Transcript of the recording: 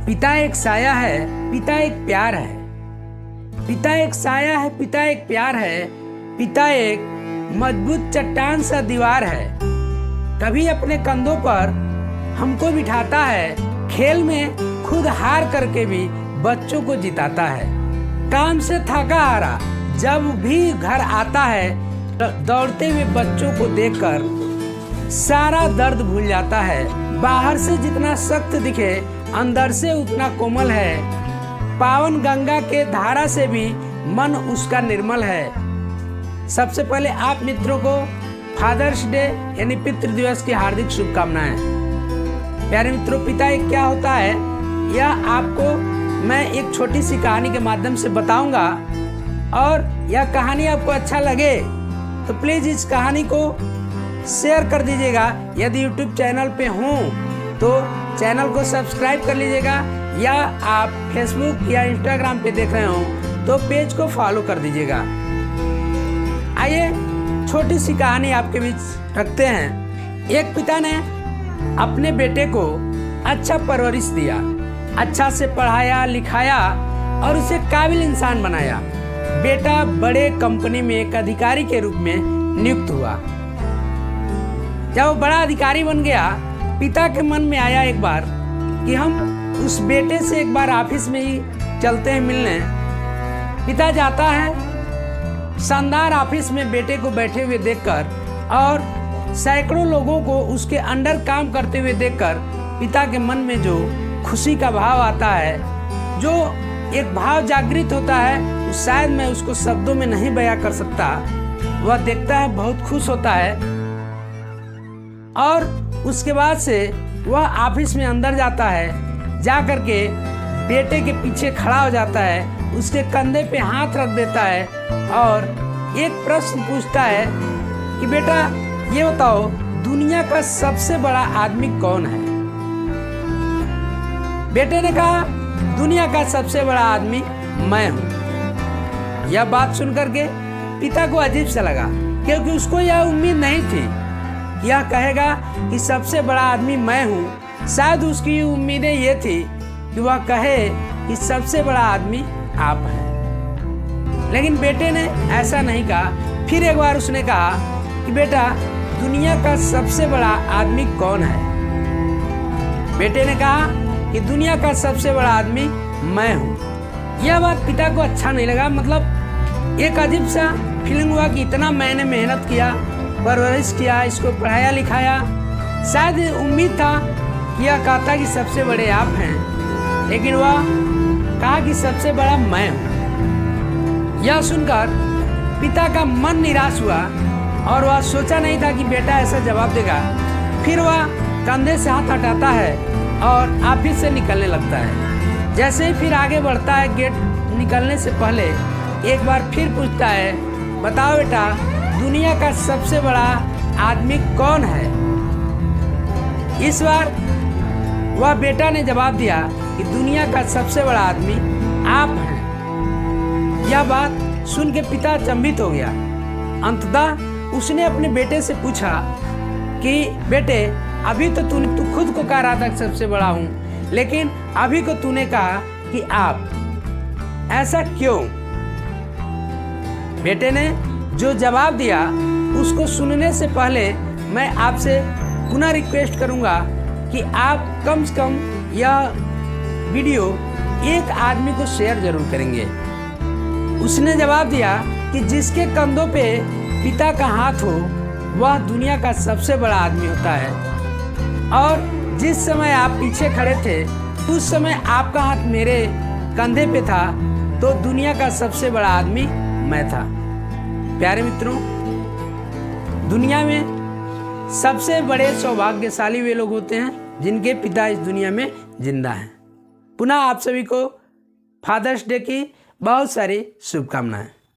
पिता एक साया है, पिता एक प्यार है। पिता एक साया है, पिता एक प्यार है। पिता एक मजबूत चट्टान सा दीवार है। कभी अपने कंधों पर हमको बिठाता है, खेल में खुद हार करके भी बच्चों को जिताता है। काम से थका हारा जब भी घर आता है, दौड़ते हुए बच्चों को देखकर सारा दर्द भूल जाता है। बाहर से जितना सख्त दिखे, अंदर से उतना कोमल है। पावन गंगा के धारा से भी मन उसका निर्मल है। सबसे पहले आप मित्रों को फादर्स डे यानी पितृ दिवस की हार्दिक शुभकामनाएं। प्यारे मित्रों, पिता एक क्या होता है यह आपको मैं एक छोटी सी कहानी के माध्यम से बताऊंगा, और यह कहानी आपको अच्छा लगे तो प्लीज इस कहानी को शेयर कर दीजिएगा। यदि यूट्यूब चैनल पे हो तो चैनल को सब्सक्राइब कर लीजिएगा, या आप फेसबुक या इंस्टाग्राम पे देख रहे हो तो पेज को फॉलो कर दीजिएगा। आइए छोटी सी कहानी आपके बीच रखते हैं। एक पिता ने अपने बेटे को अच्छा परवरिश दिया, अच्छा से पढ़ाया लिखाया और उसे काबिल इंसान बनाया। बेटा बड़े कंपनी में एक अधिकारी के रूप में नियुक्त हुआ। जब वो बड़ा अधिकारी बन गया, पिता के मन में आया एक बार कि हम उस बेटे से एक बार ऑफिस में ही चलते हैं मिलने। पिता जाता है, शानदार ऑफिस में बेटे को बैठे हुए देखकर और सैकड़ों लोगों को उसके अंडर काम करते हुए देखकर पिता के मन में जो खुशी का भाव आता है, जो एक भाव जागृत होता है, शायद मैं उसको शब्दों में नहीं बयां कर सकता। वह देखता है, बहुत खुश होता है और उसके बाद से वह ऑफिस में अंदर जाता है। जा करके बेटे के पीछे खड़ा हो जाता है, उसके कंधे पे हाथ रख देता है और एक प्रश्न पूछता है कि बेटा ये बताओ, दुनिया का सबसे बड़ा आदमी कौन है? बेटे ने कहा, दुनिया का सबसे बड़ा आदमी मैं हूं। यह बात सुनकर के पिता को अजीब सा लगा, क्योंकि उसको यह उम्मीद नहीं थी कि यह कहेगा कि सबसे बड़ा आदमी मैं हूं। शायद उसकी उम्मीदें ये थी कि वह कहे कि सबसे बड़ा आदमी आप हैं। लेकिन बेटे ने ऐसा नहीं कहा। फिर एक बार उसने कहा कि बेटा दुनिया का सबसे बड़ा आदमी कौन है? बेटे ने कहा कि दुनिया का सबसे बड़ा आदमी मैं हूँ। यह बात पिता को अच्छा नहीं लगा। मतलब एक अजीब सा फीलिंग हुआ कि इतना मैंने मेहनत किया, परवरिश किया, इसको पढ़ाया लिखाया, शायद उम्मीद था कि यह कहता कि सबसे बड़े आप हैं, लेकिन वह कहा कि सबसे बड़ा मैं हूँ। यह सुनकर पिता का मन निराश हुआ और वह सोचा नहीं था कि बेटा ऐसा जवाब देगा। फिर वह कंधे से हाथ हटाता है और ऑफिस से निकलने लगता है। जैसे ही फिर आगे बढ़ता है, गेट निकलने से पहले एक बार फिर पूछता है, बताओ बेटा दुनिया का सबसे बड़ा आदमी कौन है? इस बार वह बेटा ने जवाब दिया कि दुनिया का सबसे बड़ा आदमी आप हैं। यह बात सुन के पिता अचंभित हो गया। अंततः उसने अपने बेटे से पूछा कि बेटे अभी तो तू खुद को कह रहा था कि सबसे बड़ा हूँ, लेकिन अभी को तूने कहा कि आप, ऐसा क्यों? बेटे ने जो जवाब दिया उसको सुनने से पहले मैं आपसे पुनः रिक्वेस्ट करूंगा कि आप कम से कम यह वीडियो एक आदमी को शेयर जरूर करेंगे। उसने जवाब दिया कि जिसके कंधों पे पिता का हाथ हो वह दुनिया का सबसे बड़ा आदमी होता है, और जिस समय आप पीछे खड़े थे उस समय आपका हाथ मेरे कंधे पे था, तो दुनिया का सबसे बड़ा आदमी मैं था। प्यारे मित्रों, दुनिया में सबसे बड़े सौभाग्यशाली वे लोग होते हैं जिनके पिता इस दुनिया में जिंदा हैं। पुनः आप सभी को फादर्स डे की बहुत सारी शुभकामनाएं।